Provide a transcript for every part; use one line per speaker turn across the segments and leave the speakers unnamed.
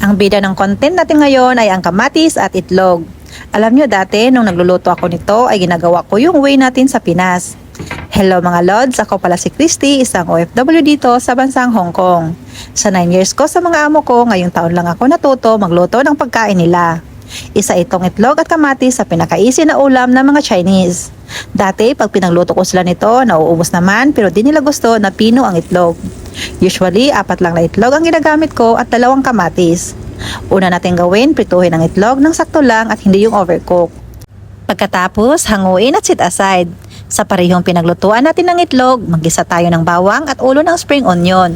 Ang bida ng content natin ngayon ay ang kamatis at itlog. Alam nyo dati, nung nagluluto ako nito ay ginagawa ko yung way natin sa Pinas. Hello mga Lods, ako pala si Christy, isang OFW dito sa bansang Hong Kong. Sa 9 years ko sa mga amo ko, ngayong taon lang ako natuto magluto ng pagkain nila. Isa itong itlog at kamatis sa pinaka-easy na ulam ng mga Chinese. Dati, pag pinagluto ko sila nito, nauubos naman pero di nila gusto na pino ang itlog. Usually, 4 lang na itlog ang ginagamit ko at 2 kamatis. Una natin gawin, prituhin ang itlog ng sakto lang at hindi yung overcook. Pagkatapos, hanguin at set aside. Sa parehong pinaglutuan natin ng itlog, maggisa tayo ng bawang at ulo ng spring onion.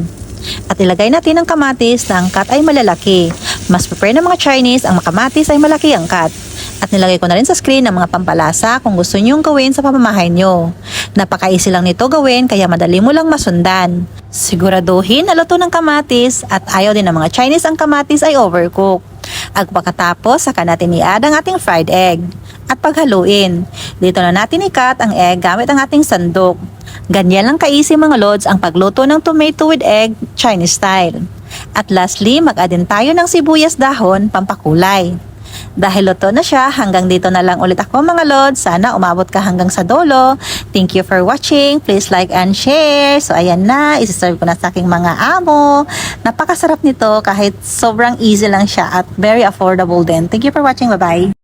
At ilagay natin ang kamatis na ang cut ay malalaki. Mas prefer ng mga Chinese ang kamatis ay malaki ang cut. At nilagay ko na rin sa screen ang mga pampalasa kung gusto nyong gawin sa pamamahay nyo. Napaka-easy lang nito gawin kaya madali mo lang masundan. Siguraduhin na luto ng kamatis at ayaw din ng mga Chinese ang kamatis ay overcook. At pagkatapos, saka natin i-add ang ating fried egg. At paghaluin, dito na natin i-cut ang egg gamit ang ating sandok. Ganyan lang ka-easy mga Lods ang pagluto ng tomato with egg Chinese style. At lastly, mag-add din tayo ng sibuyas dahon pampakulay. Dahil luto na siya, hanggang dito na lang ulit ako mga Lods. Sana umabot ka hanggang sa dulo. Thank you for watching. Please like and share. So ayan na, isi-serve ko na sa aking mga amo. Napakasarap nito kahit sobrang easy lang siya at very affordable din. Thank you for watching. Bye-bye.